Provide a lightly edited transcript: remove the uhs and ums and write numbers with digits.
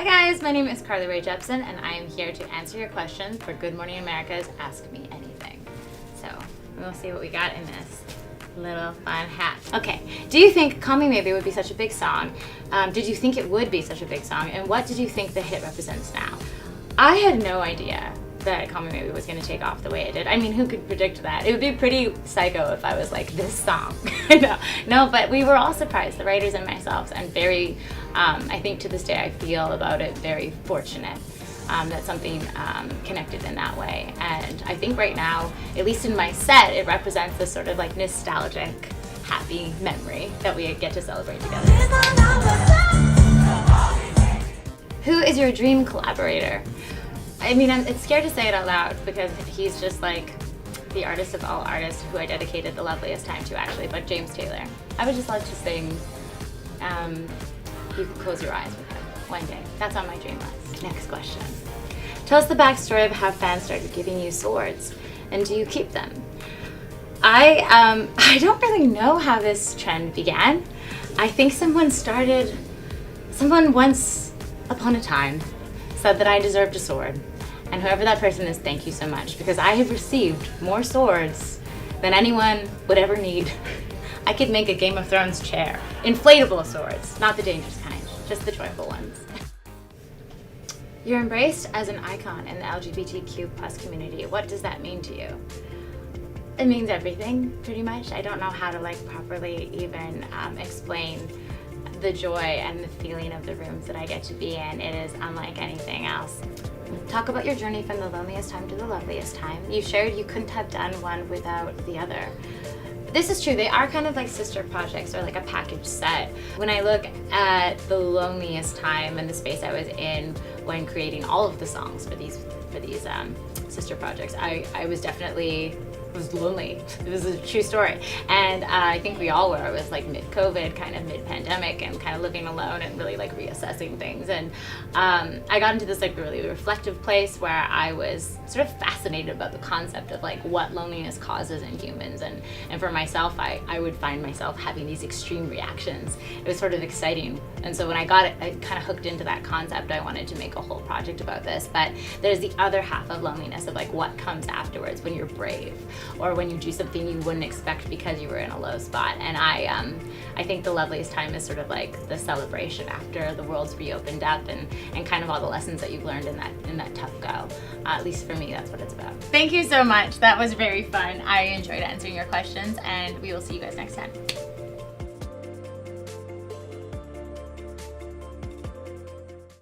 Hi guys, my name is Carley Jepsen and I am here to answer your questions for Good Morning America's Ask Me Anything. So we'll see what we got in this little fun hat. Okay, do you think Call Me Maybe would be such a big song? Did you think it would be such a big song? And what did you think the hit represents now? I had no idea that Call Me Maybe was going to take off the way it did. I mean, who could predict that? It would be pretty psycho if I was like, this song. No, but we were all surprised, the writers and myself, and very, I think to this day I feel about it very fortunate that something connected in that way. And I think right now, at least in my set, it represents this sort of like nostalgic, happy memory that we get to celebrate together. Who is your dream collaborator? I mean, it's scared to say it out loud because he's just like the artist of all artists who I dedicated the loveliest time to, actually, but James Taylor. I would just love to sing You Could Close Your Eyes with him one day. That's on my dream list. Next question. Tell us the backstory of how fans started giving you swords, and do you keep them? I don't really know how this trend began. I think someone once upon a time said that I deserved a sword. And whoever that person is, thank you so much, because I have received more swords than anyone would ever need. I could make a Game of Thrones chair. Inflatable swords, not the dangerous kind, just the joyful ones. You're embraced as an icon in the LGBTQ+ community. What does that mean to you? It means everything, pretty much. I don't know how to like properly even explain the joy and the feeling of the rooms that I get to be in. It is unlike anything else. Talk about your journey from the loneliest time to the loveliest time. You shared you couldn't have done one without the other. This is true, they are kind of like sister projects or like a package set. When I look at the loneliest time and the space I was in when creating all of the songs for these sister projects, I was definitely lonely. It was a true story. And I think we all were. It was like mid-COVID, kind of mid-pandemic, and kind of living alone and really like reassessing things. And I got into this like really reflective place where I was sort of fascinated about the concept of like what loneliness causes in humans. And for myself, I would find myself having these extreme reactions. It was sort of exciting. And so when I got it, I kind of hooked into that concept. I wanted to make a whole project about this. But there's the other half of loneliness of like what comes afterwards when you're brave, or when you do something you wouldn't expect because you were in a low spot. And I think the loveliest time is sort of like the celebration after the world's reopened up and kind of all the lessons that you've learned in that tough go. At least for me, that's what it's about. Thank you so much. That was very fun. I enjoyed answering your questions, and we will see you guys next time.